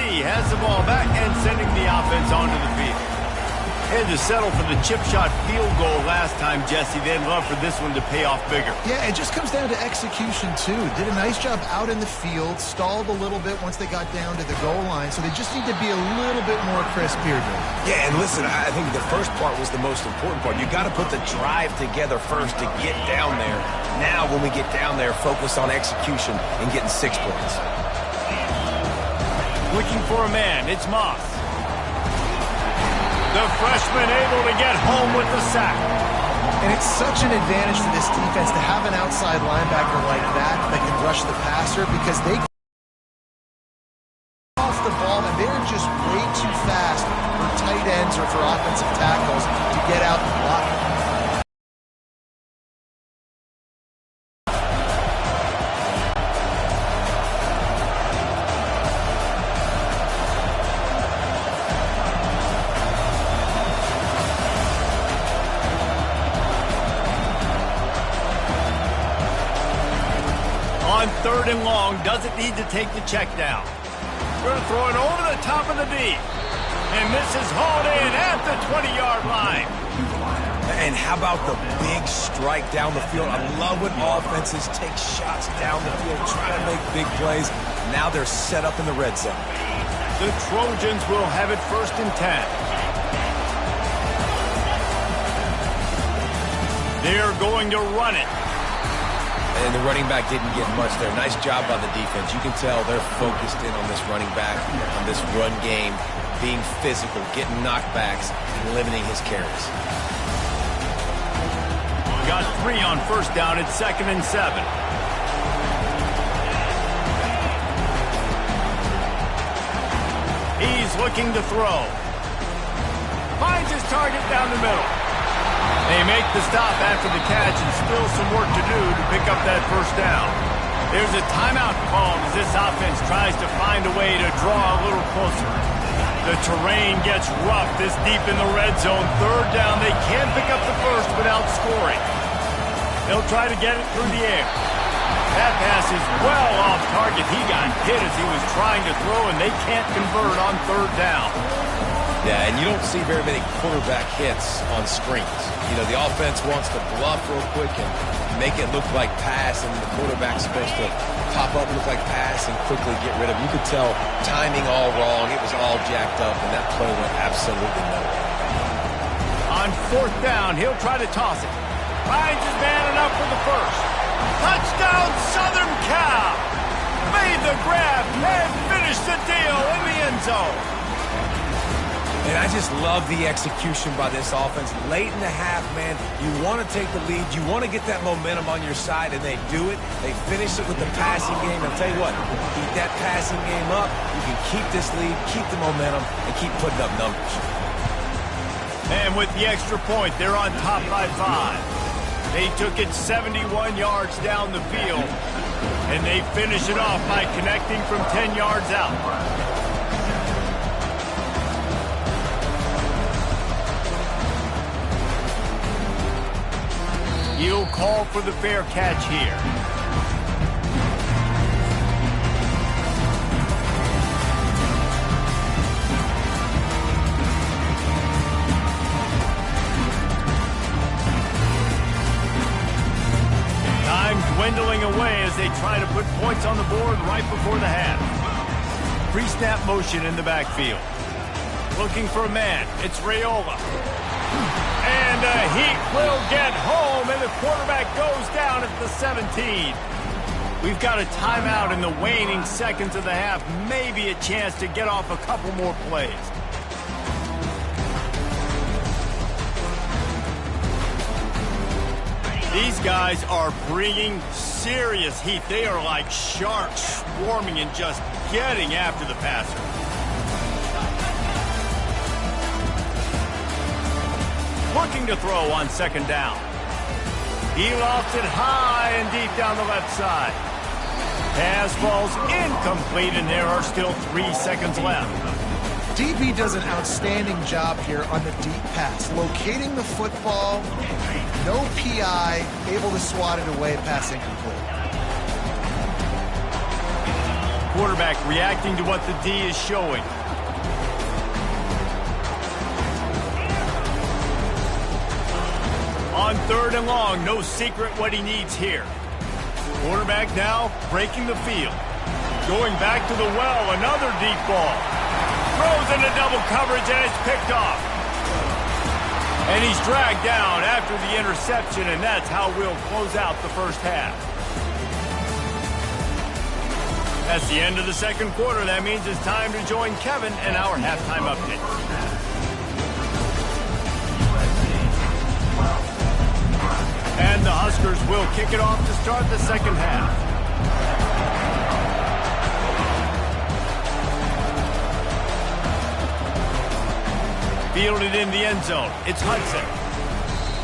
MD has the ball back and sending the offense onto the field. Had to settle for the chip shot field goal last time, Jesse. They'd love for this one to pay off bigger. Yeah, it just comes down to execution, too. Did a nice job out in the field, stalled a little bit once they got down to the goal line, so they just need to be a little bit more crisp here, Joe. Yeah, and listen, I think the first part was the most important part. You got to put the drive together first to get down there. Now, when we get down there, focus on execution and getting 6 points. Looking for a man, it's Moss. The freshman able to get home with the sack. And it's such an advantage for this defense to have an outside linebacker like that can rush the passer, because they off the ball and they're just way too fast for tight ends or for offensive tackles to get out and block. On 3rd and long, doesn't need to take the check down. Going to throw it over the top of the D. And this is hauled in at the 20-yard line. And how about the big strike down the field? I love when offenses take shots down the field, try to make big plays. Now they're set up in the red zone. The Trojans will have it 1st and 10. They're going to run it. And the running back didn't get much there. Nice job by the defense. You can tell they're focused in on this running back, on this run game, being physical, getting knockbacks, and limiting his carries. Got 3 on 1st down. It's 2nd and 7. He's looking to throw. Finds his target down the middle. They make the stop after the catch and still some work to do to pick up that 1st down. There's a timeout called as this offense tries to find a way to draw a little closer. The terrain gets rough this deep in the red zone. 3rd down, they can't pick up the 1st without scoring. They'll try to get it through the air. That pass is well off target. He got hit as he was trying to throw, and they can't convert on 3rd down. Yeah, and you don't see very many quarterback hits on screens. You know, the offense wants to bluff real quick and make it look like pass, and the quarterback's supposed to pop up, look like pass, and quickly get rid of it. You could tell timing all wrong. It was all jacked up, and that play went absolutely nowhere. On 4th down, he'll try to toss it. Finds his man enough for the 1st. Touchdown, Southern Cal! Made the grab and finished the deal in the end zone. And I just love the execution by this offense. Late in the half, man, you want to take the lead. You want to get that momentum on your side, and they do it. They finish it with the passing game. I'll tell you what, keep that passing game up. You can keep this lead, keep the momentum, and keep putting up numbers. And with the extra point, they're on top by 5. They took it 71 yards down the field, and they finish it off by connecting from 10 yards out. He'll call for the fair catch here. Time dwindling away as they try to put points on the board right before the half. Pre-snap motion in the backfield. Looking for a man. It's Raiola. And he will get home, and the quarterback goes down at the 17. We've got a timeout in the waning seconds of the half. Maybe a chance to get off a couple more plays. These guys are bringing serious heat. They are like sharks swarming and just getting after the passer. Looking to throw on 2nd down. He lofts it high and deep down the left side. Pass falls incomplete, and there are still 3 seconds left. DB does an outstanding job here on the deep pass. Locating the football, no PI, able to swat it away, pass incomplete. quarterback reacting to what the D is showing. On 3rd and long, no secret what he needs here. Quarterback now breaking the field. Going back to the well, another deep ball. Throws into double coverage and it's picked off. And he's dragged down after the interception, and that's how we'll close out the first half. That's the end of the second quarter. That means it's time to join Kevin and our halftime update. And the Huskers will kick it off to start the second half. Fielded in the end zone. It's Hudson.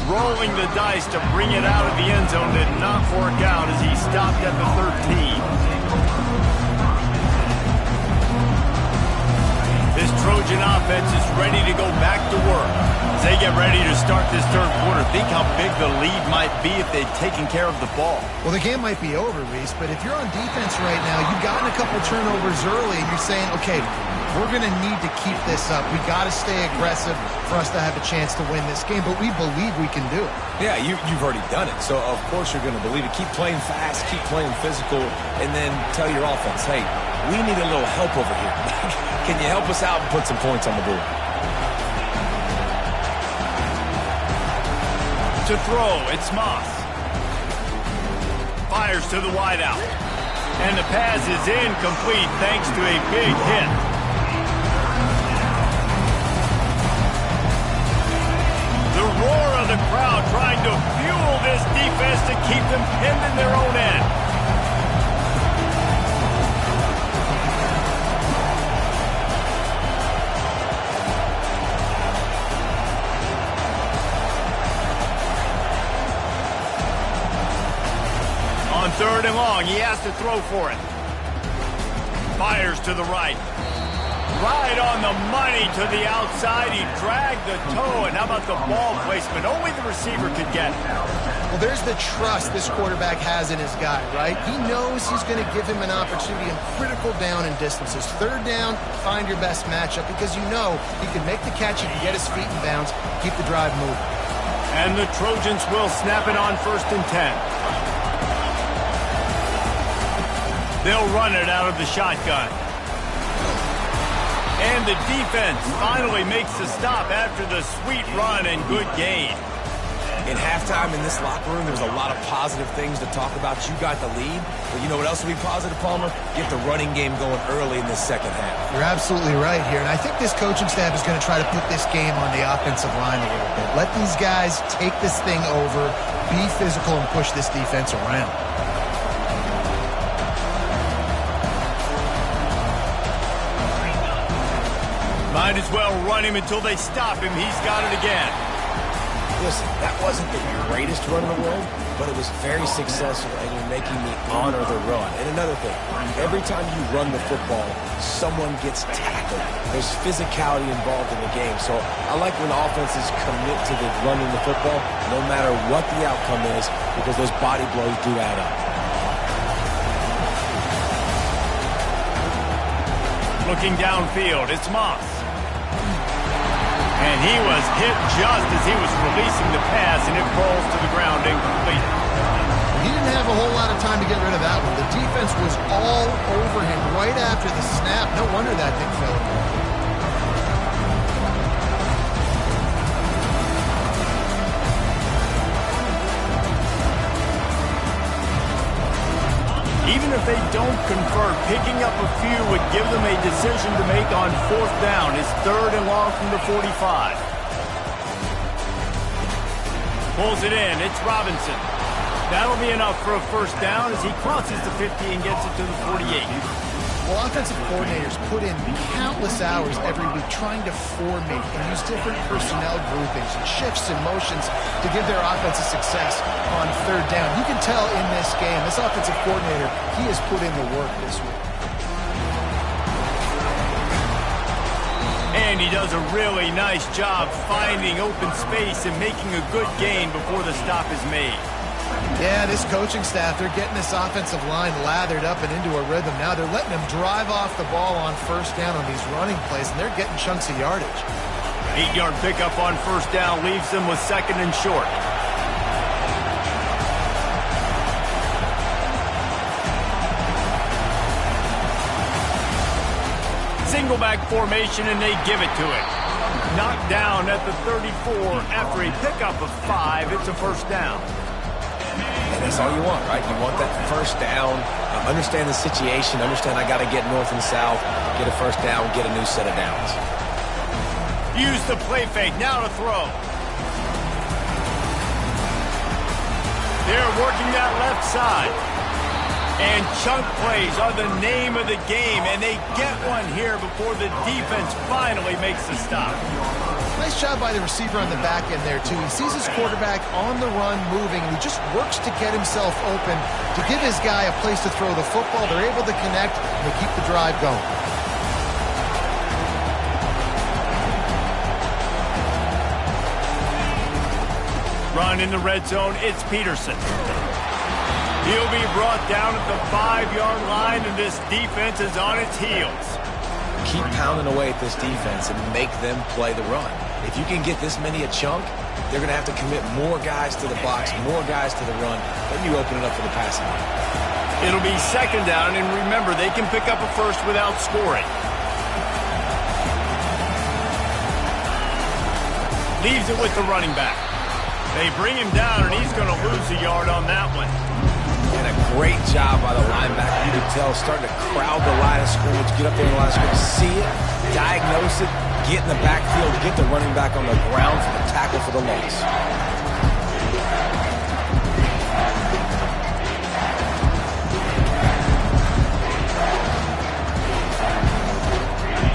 Rolling the dice to bring it out of the end zone did not work out as he stopped at the 13. This Trojan offense is ready to go back to work. As they get ready to start this third quarter, think how big the lead might be if they'd taken care of the ball. Well, the game might be over, Reese, but if you're on defense right now, you've gotten a couple turnovers early, and you're saying, okay, we're going to need to keep this up. We got to stay aggressive for us to have a chance to win this game, but we believe we can do it. Yeah, you've already done it, so of course you're going to believe it. Keep playing fast, keep playing physical, and then tell your offense, hey, we need a little help over here. Can you help us out and put some points on the board? To throw, it's Moss. Fires to the wideout. And the pass is incomplete thanks to a big hit. The roar of the crowd trying to fuel this defense to keep them pinned in their own end. On 3rd and long, he has to throw for it. Fires to the right. Right on the money to the outside. He dragged the toe, and how about the ball placement? Only the receiver could get it. Well, there's the trust this quarterback has in his guy, right? He knows he's going to give him an opportunity in critical down and distances. 3rd down, find your best matchup because you know he can make the catch, he can get his feet in bounds, keep the drive moving. And the Trojans will snap it on 1st and 10. They'll run it out of the shotgun. And the defense finally makes the stop after the sweet run and good gain. In halftime in this locker room, there was a lot of positive things to talk about. You got the lead, but you know what else will be positive, Palmer? Get the running game going early in this second half. You're absolutely right here, and I think this coaching staff is going to try to put this game on the offensive line a little bit. Let these guys take this thing over, be physical, and push this defense around. Might as well run him until they stop him. He's got it again. Listen, that wasn't the greatest run in the world, but it was very successful, and you're making me honor the run. And another thing, every time you run the football, someone gets tackled. There's physicality involved in the game. So I like when offenses commit to the running the football, no matter what the outcome is, because those body blows do add up. Looking downfield, it's Moss. And he was hit just as he was releasing the pass, and it falls to the ground incomplete. He didn't have a whole lot of time to get rid of that one. The defense was all over him right after the snap. No wonder that thing fell apart. Even if they don't convert, picking up a few would give them a decision to make on 4th down. It's 3rd and long from the 45. Pulls it in. It's Robinson. That'll be enough for a 1st down as he crosses the 50 and gets it to the 48. Well, offensive coordinators put in countless hours every week trying to formate and use different personnel groupings and shifts and motions to give their offense a success on 3rd down. You can tell in this game, this offensive coordinator, he has put in the work this week. And he does a really nice job finding open space and making a good gain before the stop is made. Yeah, this coaching staff, they're getting this offensive line lathered up and into a rhythm. Now they're letting them drive off the ball on first down on these running plays, and they're getting chunks of yardage. 8-yard pickup on first down leaves them with 2nd and short. Single back formation, and they give it to it. Knocked down at the 34 after a pickup of 5. It's a first down. And that's all you want, right? You want that first down. Understand the situation. Understand I got to get north and south, get a first down, get a new set of downs. Use the play fake. Now to throw. They're working that left side. And chunk plays are the name of the game, and they get one here before the defense finally makes the stop. Nice job by the receiver on the back end there, too. He sees his quarterback on the run moving, and he just works to get himself open to give his guy a place to throw the football. They're able to connect, and they keep the drive going. Run in the red zone, it's Peterson. He'll be brought down at the 5-yard line, and this defense is on its heels. Keep pounding away at this defense and make them play the run. If you can get this many a chunk, they're going to have to commit more guys to the box, more guys to the run. Then you open it up for the passing game. It'll be 2nd down, and remember, they can pick up a first without scoring. Leaves it with the running back. They bring him down, and he's going to lose a yard on that one. And a great job by the linebacker. You can tell, starting to crowd the line of scrimmage, get up there in the line of scrimmage, see it, diagnose it, get in the backfield, get the running back on the ground for the tackle for the loss.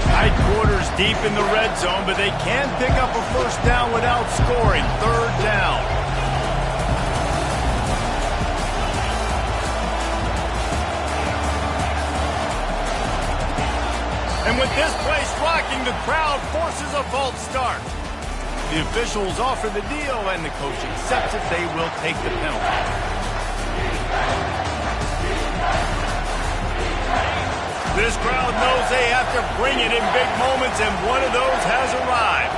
Tight quarters deep in the red zone, but they can pick up a first down without scoring. 3rd down. And with this place rocking, the crowd forces a false start. The officials offer the deal, and the coach accepts it. They will take the penalty. This crowd knows they have to bring it in big moments, and one of those has arrived.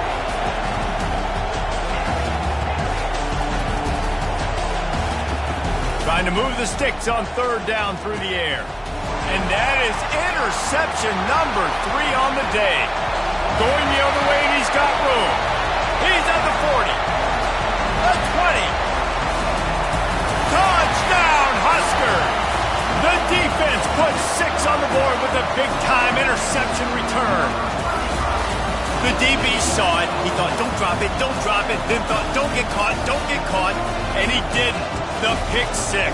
Trying to move the sticks on 3rd down through the air. And that is interception number 3 on the day. Going the other way, and he's got room. He's at the 40. The 20. Touchdown, Huskers! The defense puts 6 on the board with a big-time interception return. The DB saw it. He thought, don't drop it, don't drop it. Then thought, don't get caught, don't get caught. And he didn't. The pick 6.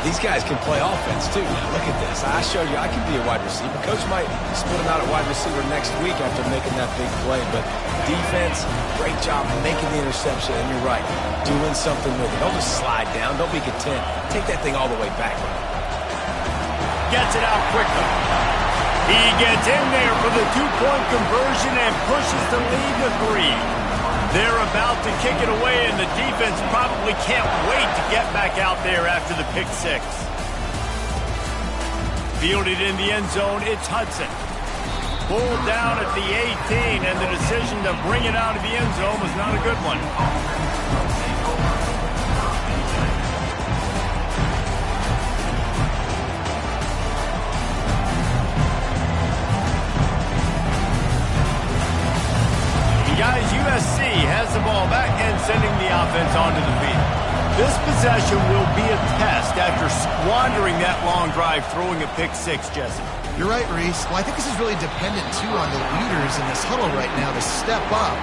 These guys can play offense, too. Now, look at this. I showed you I can be a wide receiver. Coach might split him out at wide receiver next week after making that big play. But defense, great job making the interception. And you're right, doing something with it. Don't just slide down. Don't be content. Take that thing all the way back. Gets it out quickly. He gets in there for the 2-point conversion and pushes the lead to 3. They're about to kick it away, and the defense probably can't wait to get back out there after the pick 6. Fielded in the end zone, it's Hudson. Pulled down at the 18, and the decision to bring it out of the end zone was not a good one. Guys, USC has the ball back and sending the offense onto the field. This possession will be a test after squandering that long drive, throwing a pick 6, Jesse. You're right, Reese. Well, I think this is really dependent, too, on the leaders in this huddle right now to step up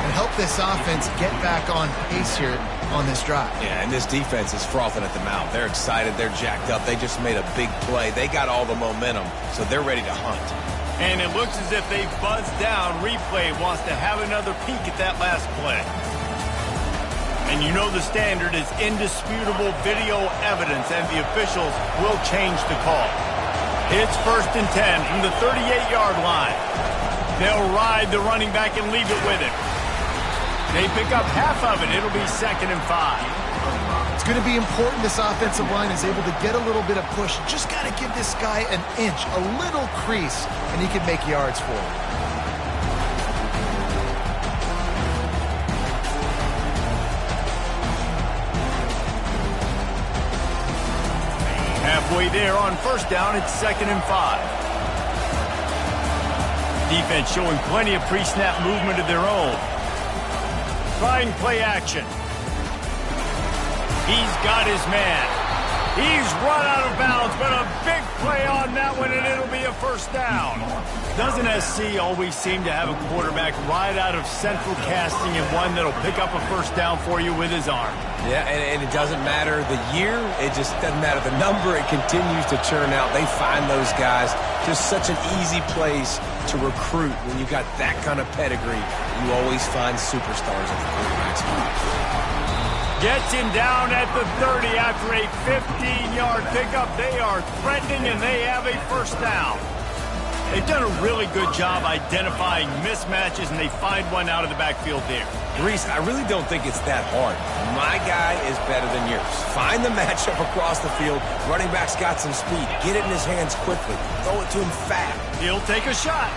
and help this offense get back on pace here on this drive. Yeah, and this defense is frothing at the mouth. They're excited. They're jacked up. They just made a big play. They got all the momentum, so they're ready to hunt. And it looks as if they've buzzed down. Replay wants to have another peek at that last play. And you know the standard is indisputable video evidence, and the officials will change the call. It's 1st and 10 from the 38-yard line. They'll ride the running back and leave it with him. They pick up half of it. It'll be 2nd and 5. It's going to be important this offensive line is able to get a little bit of push. Just got to give this guy an inch, a little crease, and he can make yards for it. Halfway there on first down, it's 2nd and 5. Defense showing plenty of pre-snap movement of their own. Trying play action. He's got his man. He's run out of bounds, but a big play on that one, and it'll be a first down. Doesn't SC always seem to have a quarterback right out of central casting and one that'll pick up a first down for you with his arm? Yeah, and it doesn't matter the year. It just doesn't matter the number. It continues to churn out. They find those guys. Just such an easy place to recruit when you got that kind of pedigree. You always find superstars at the quarterback spot. Gets him down at the 30 after a 15-yard pickup. They are threatening, and they have a first down. They've done a really good job identifying mismatches, and they find one out of the backfield there. Reese, I really don't think it's that hard. My guy is better than yours. Find the matchup across the field. Running back's got some speed. Get it in his hands quickly. Throw it to him fast. He'll take a shot.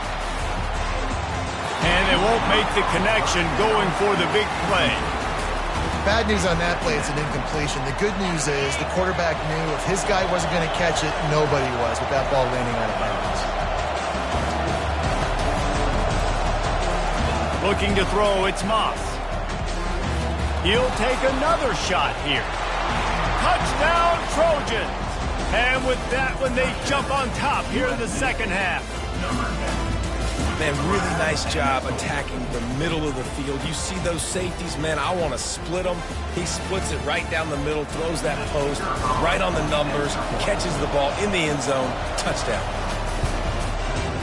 And they won't make the connection going for the big play. Bad news on that play, it's an incompletion. The good news is the quarterback knew if his guy wasn't going to catch it, nobody was with that ball landing out of bounds. Looking to throw, it's Moss. He'll take another shot here. Touchdown, Trojans! And with that one, they jump on top here in the second half. Man, really nice job attacking the middle of the field. You see those safeties, man, I want to split them. He splits it right down the middle, throws that post, right on the numbers, catches the ball in the end zone, touchdown.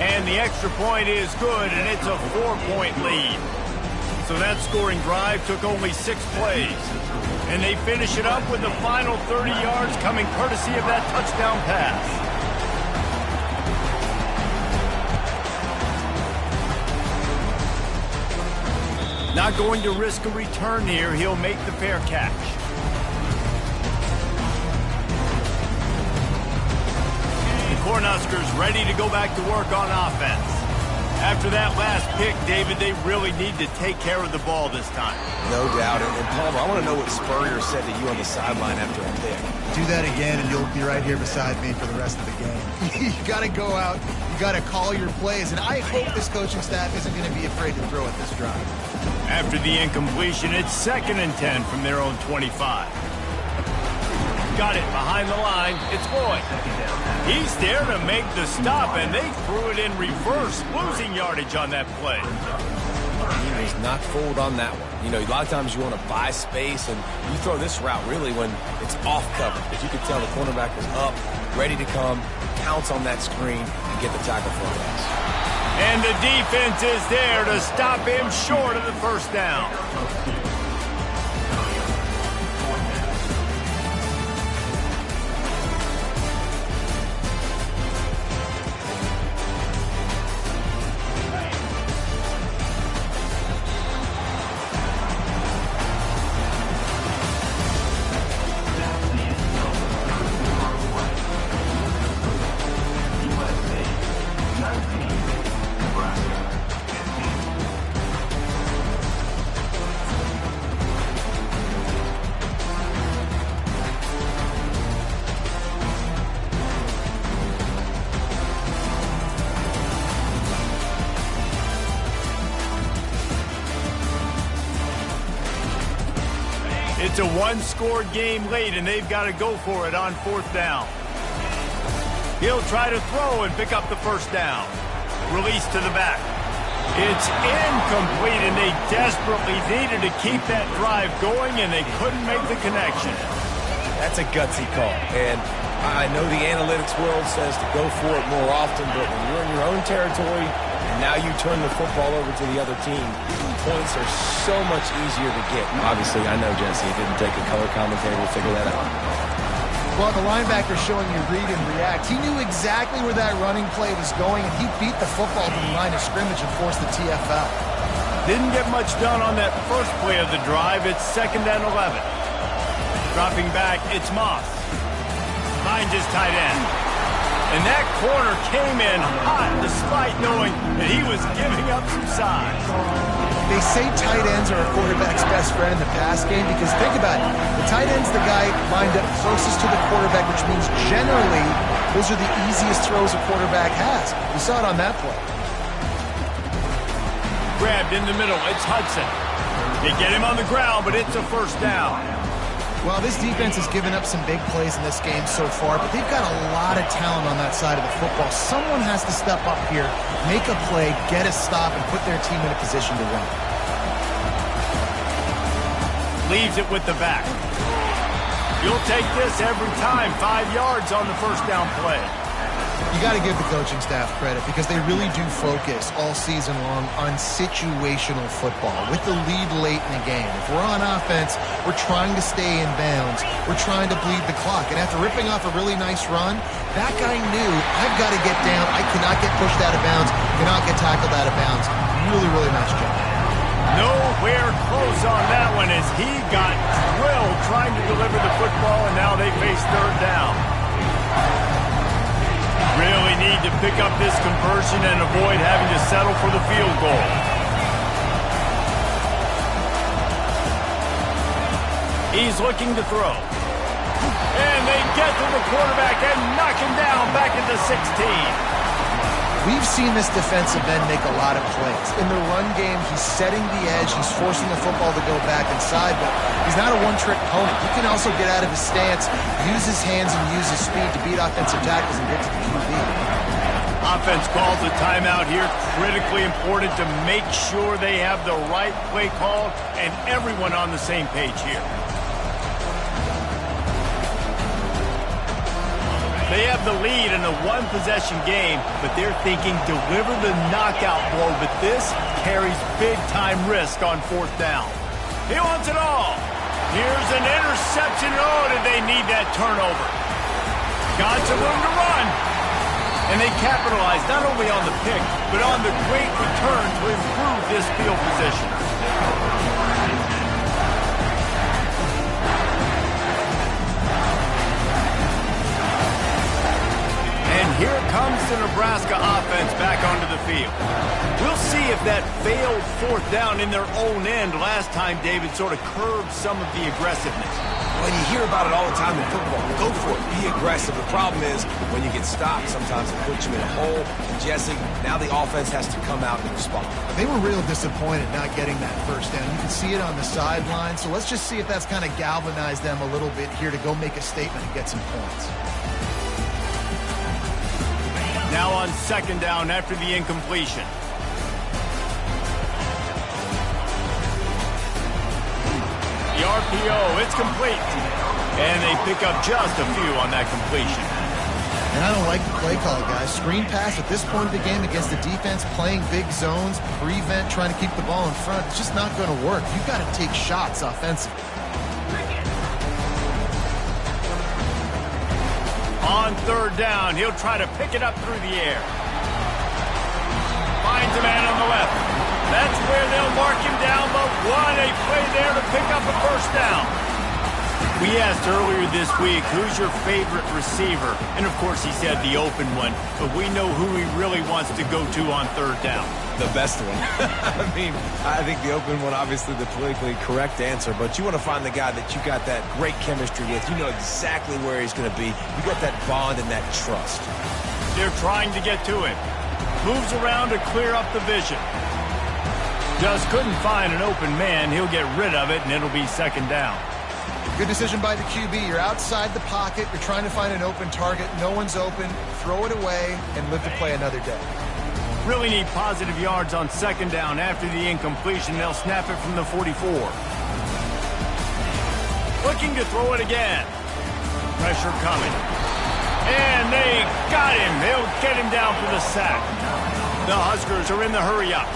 And the extra point is good, and it's a 4-point lead. So that scoring drive took only 6 plays. And they finish it up with the final 30 yards coming courtesy of that touchdown pass. Not going to risk a return here. He'll make the fair catch. The Cornhuskers ready to go back to work on offense. After that last pick, David, they really need to take care of the ball this time. No doubt. And Palmer, I want to know what Spurrier said to you on the sideline after a pick. Do that again, and you'll be right here beside me for the rest of the game. You got to go out. You got to call your plays. And I hope this coaching staff isn't going to be afraid to throw at this drive. After the incompletion, it's 2nd and 10 from their own 25. Got it behind the line. It's Boyd. He's there to make the stop, and they threw it in reverse, losing yardage on that play. He was not fooled on that one. You know, a lot of times you want to buy space, and you throw this route really when it's off cover. But you could tell the cornerback was up, ready to come, pounce on that screen, and get the tackle for a loss. And the defense is there to stop him short of the first down. It's a one-score game late, and they've got to go for it on 4th down. He'll try to throw and pick up the first down. Release to the back. It's incomplete, and they desperately needed to keep that drive going, and they couldn't make the connection. That's a gutsy call, and I know the analytics world says to go for it more often, but when you're in your own territory, and now you turn the football over to the other team, points are so much easier to get. Obviously, I know, Jesse, it didn't take a color commentator to figure that out. Well, the linebacker showing you read and react. He knew exactly where that running play was going, and he beat the football to the line of scrimmage and forced the TFL. Didn't get much done on that first play of the drive. It's 2nd and 11. Dropping back, it's Moss. Finds his tight end. And that corner came in hot despite knowing that he was giving up some size. They say tight ends are a quarterback's best friend in the pass game because think about it. The tight end's the guy lined up closest to the quarterback, which means generally those are the easiest throws a quarterback has. We saw it on that play. Grabbed in the middle, it's Hudson. They get him on the ground, but it's a first down. Well, this defense has given up some big plays in this game so far, but they've got a lot of talent on that side of the football. Someone has to step up here, make a play, get a stop, and put their team in a position to win. Leaves it with the back. You'll take this every time. 5 yards on the first down play. You got to give the coaching staff credit because they really do focus all season long on situational football with the lead late in the game. If we're on offense, we're trying to stay in bounds. We're trying to bleed the clock. And after ripping off a really nice run, that guy knew, I've got to get down. I cannot get pushed out of bounds, cannot get tackled out of bounds. Really, really nice job. Nowhere close on that one as he got drilled trying to deliver the football, and now they face third down. Really need to pick up this conversion and avoid having to settle for the field goal. He's looking to throw. And they get to the quarterback and knock him down back at the 16. We've seen this defensive end make a lot of plays. In the run game, he's setting the edge. He's forcing the football to go back inside, but he's not a one-trick pony. He can also get out of his stance, use his hands, and use his speed to beat offensive tackles and get to the QB. Offense calls a timeout here. Critically important to make sure they have the right play call and everyone on the same page here. They have the lead in a one-possession game, but they're thinking deliver the knockout blow, but this carries big-time risk on fourth down. He wants it all. Here's an interception. Oh, did they need that turnover? Got some room to run. And they capitalize not only on the pick, but on the great return to improve this field position. And here comes the Nebraska offense back onto the field. We'll see if that failed fourth down in their own end last time, David, sort of curbed some of the aggressiveness. Well, you hear about it all the time in football. Go for it. Be aggressive. The problem is when you get stopped, sometimes it puts you in a hole. And Jesse, now the offense has to come out and respond. They were real disappointed not getting that first down. You can see it on the sideline. So let's just see if that's kind of galvanized them a little bit here to go make a statement and get some points. Now on second down after the incompletion. The RPO, it's complete. And they pick up just a few on that completion. And I don't like the play call, guys. Screen pass at this point of the game against the defense, playing big zones, prevent, trying to keep the ball in front. It's just not going to work. You've got to take shots offensively. On third down, he'll try to pick it up through the air. Finds a man on the left. That's where they'll mark him down, but what a play there to pick up a first down. We asked earlier this week, who's your favorite receiver? And, of course, he said the open one, but we know who he really wants to go to on third down. The best one. I mean, I think the open one, obviously the politically correct answer, but you want to find the guy that you got that great chemistry with. You know exactly where he's going to be. You got that bond and that trust. They're trying to get to him. Moves around to clear up the vision. Just couldn't find an open man. He'll get rid of it, and it'll be second down. Good decision by the QB. You're outside the pocket. You're trying to find an open target. No one's open. Throw it away and live to play another day. Really need positive yards on second down after the incompletion. They'll snap it from the 44. Looking to throw it again. Pressure coming. And they got him. They'll get him down for the sack. The Huskers are in the hurry-up.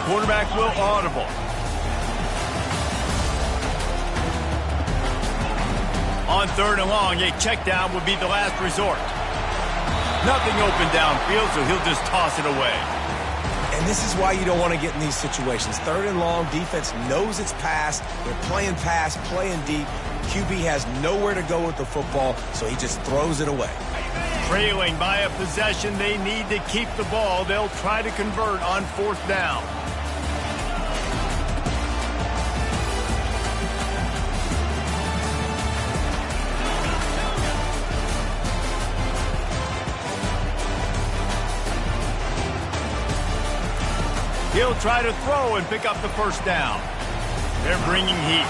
Quarterback will audible. On third and long, a check down would be the last resort. Nothing open downfield, so he'll just toss it away. And this is why you don't want to get in these situations. 3rd and long, defense knows it's pass. They're playing pass, playing deep. QB has nowhere to go with the football, so he just throws it away. Trailing by a possession, they need to keep the ball. They'll try to convert on 4th down. He'll try to throw and pick up the 1st down. They're bringing heat.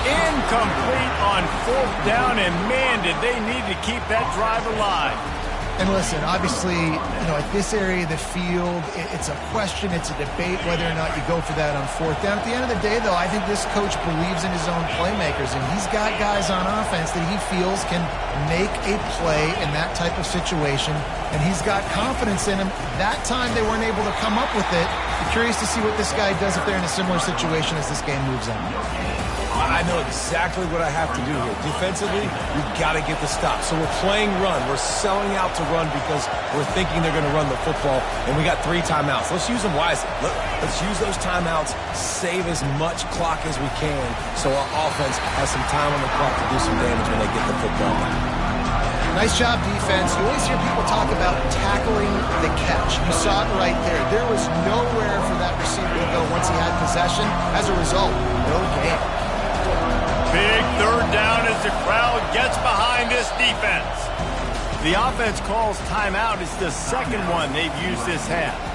Incomplete on 4th down, and man, did they need to keep that drive alive. And listen, obviously, at this area of the field, it's a question, it's a debate whether or not you go for that on 4th down. At the end of the day, though, I think this coach believes in his own playmakers, and he's got guys on offense that he feels can make a play in that type of situation, and he's got confidence in him. That time they weren't able to come up with it. I'm curious to see what this guy does if they're in a similar situation as this game moves on. I know exactly what I have to do here. Defensively, we've got to get the stop. So we're playing run. We're selling out to run because we're thinking they're going to run the football, and we got 3 timeouts. Let's use them wisely. Let's use those timeouts, save as much clock as we can so our offense has some time on the clock to do some damage when they get the football back. Nice job, defense. You always hear people talk about tackling the catch. You saw it right there. There was nowhere for that receiver to go once he had possession. As a result, no gain. Big 3rd down as the crowd gets behind this defense. The offense calls timeout. It's the 2nd one they've used this half.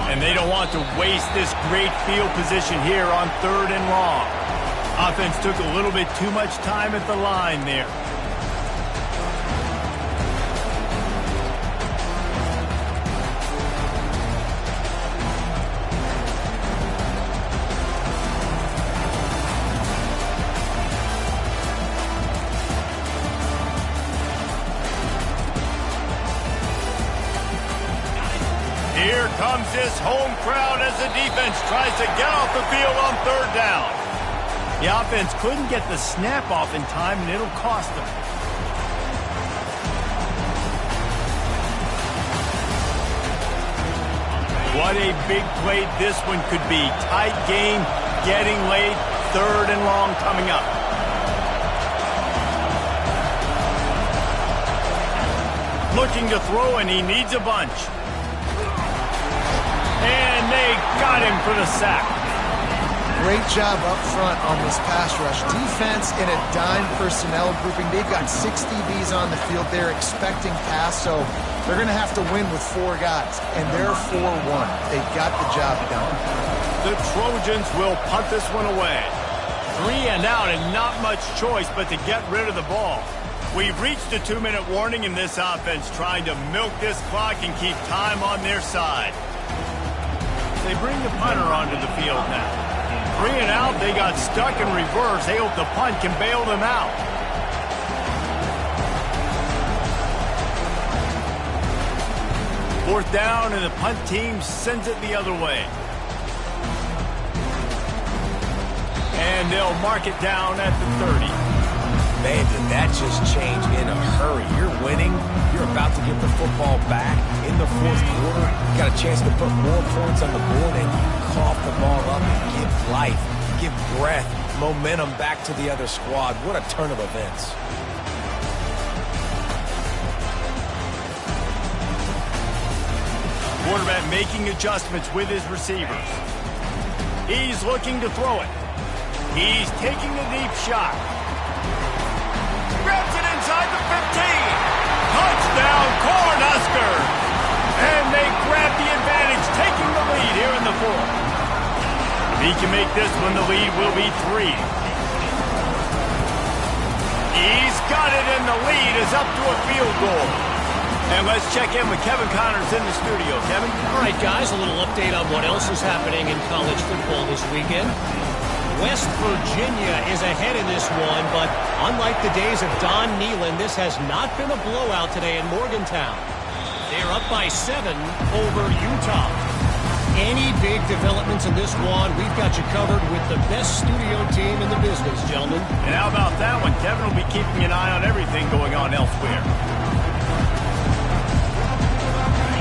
And they don't want to waste this great field position here on 3rd and long. Offense took a little bit too much time at the line there. Here comes this home crowd as the defense tries to get off the field on 3rd down. The offense couldn't get the snap off in time, and it'll cost them. What a big play this one could be. Tight game, getting late, 3rd and long coming up. Looking to throw, and he needs a bunch. And they got him for the sack. Great job up front on this pass rush. Defense in a dime personnel grouping. They've got 6 DBs on the field. They're expecting pass, so they're going to have to win with 4 guys. And they're 4-1. They got the job done. The Trojans will punt this one away. 3 and out, and not much choice but to get rid of the ball. We've reached a 2-minute warning in this offense, trying to milk this clock and keep time on their side. They bring the punter onto the field now. 3 and out, they got stuck in reverse. They hope the punt can bail them out. Fourth down, and the punt team sends it the other way. And they'll mark it down at the 30. Man, did that just change in a hurry. You're winning. You're about to get the football back in the 4th quarter. You got a chance to put more points on the board, and you cough the ball up and give life, give breath, momentum back to the other squad. What a turn of events. Quarterback making adjustments with his receivers. He's looking to throw it. He's taking a deep shot. Grabs it inside the 15. Touchdown, Cornhuskers! And they grab the advantage, taking the lead here in the 4th. If he can make this one, the lead will be 3. He's got it, and the lead is up to a field goal. And let's check in with Kevin Connors in the studio. Kevin? All right, guys, a little update on what else is happening in college football this weekend. West Virginia is ahead in this one, but unlike the days of Don Nehlen, this has not been a blowout today in Morgantown. They're up by 7 over Utah. Any big developments in this one, we've got you covered with the best studio team in the business, gentlemen. And how about that one? Kevin will be keeping an eye on everything going on elsewhere.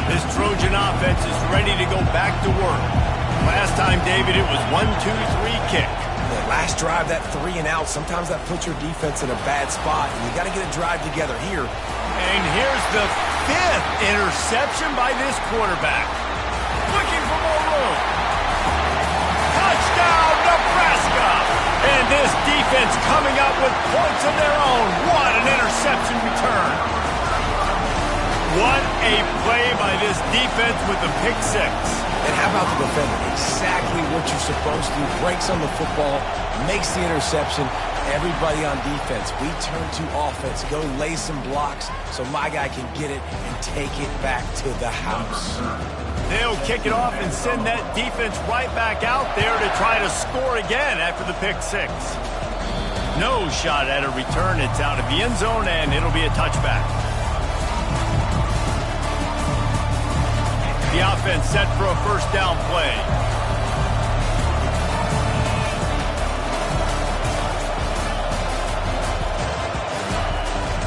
This Trojan offense is ready to go back to work. Last time, David, it was 1-2-3 kick. The last drive, that 3 and out, sometimes that puts your defense in a bad spot. And you got to get a drive together here. And here's the 5th interception by this quarterback. Looking for more room. Touchdown, Nebraska! And this defense coming up with points of their own. What an interception return. What a play by this defense with the pick 6. And how about the defender? Exactly what you're supposed to do. Breaks on the football, makes the interception. Everybody on defense, we turn to offense. Go lay some blocks so my guy can get it and take it back to the house. They'll kick it off and send that defense right back out there to try to score again after the pick 6. No shot at a return. It's out of the end zone, and it'll be a touchback. The offense set for a first down play.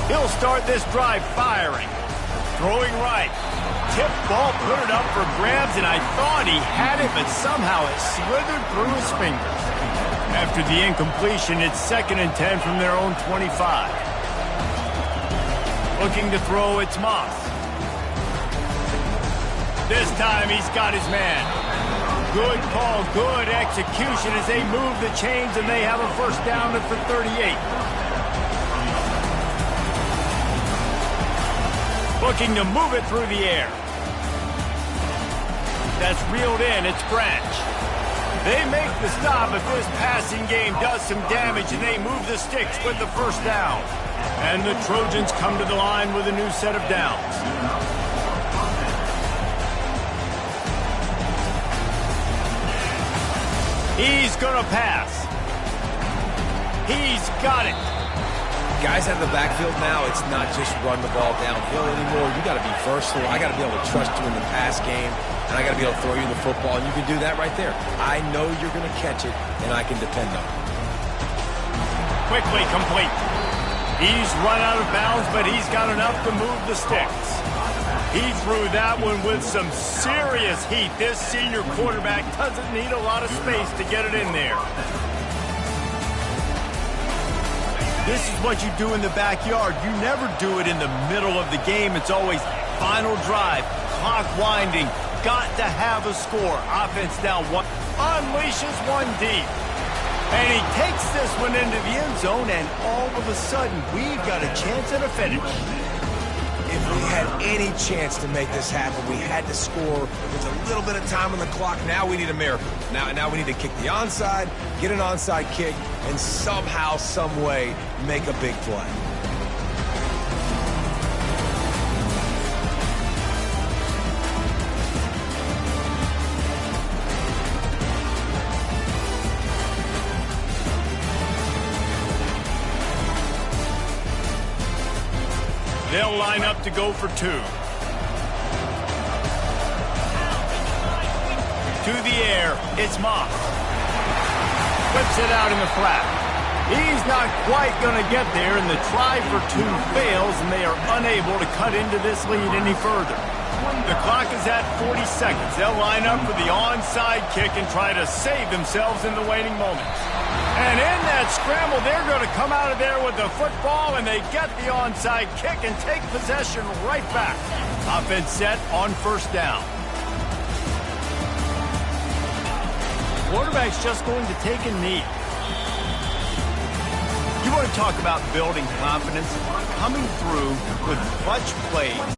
He'll start this drive firing. Throwing right. Tip ball, put it up for grabs, and I thought he had it, but somehow it slithered through his fingers. After the incompletion, it's 2nd and 10 from their own 25. Looking to throw, it's Moss. This time he's got his man. Good call, good execution as they move the chains and they have a first down for 38. Looking to move it through the air. That's reeled in, it's Branch. They make the stop if this passing game does some damage and they move the sticks with the first down. And the Trojans come to the line with a new set of downs. He's going to pass. He's got it. Guys out of the backfield now, it's not just run the ball downhill anymore. You got to be versatile. I got to be able to trust you in the pass game, and I got to be able to throw you the football, and you can do that right there. I know you're going to catch it, and I can depend on it. Quickly complete. He's run out of bounds, but he's got enough to move the sticks. He threw that one with some serious heat. This senior quarterback doesn't need a lot of space to get it in there. This is what you do in the backyard. You never do it in the middle of the game. It's always final drive, clock winding, got to have a score. Offense down 1, unleashes one deep. And he takes this one into the end zone, and all of a sudden, we've got a chance at a finish. If we had any chance to make this happen, we had to score with a little bit of time on the clock. Now we need a miracle. Now we need to kick the onside, get an onside kick, and somehow, some way, make a big play. They'll line up to go for 2. To the air, it's Moss. Flips it out in the flat. He's not quite going to get there, and the try for 2 fails, and they are unable to cut into this lead any further. The clock is at 40 seconds. They'll line up for the onside kick and try to save themselves in the waiting moments. And in that scramble, they're going to come out of there with the football, and they get the onside kick and take possession right back. Offense set on first down. Quarterback's just going to take a knee. You want to talk about building confidence? Coming through with clutch plays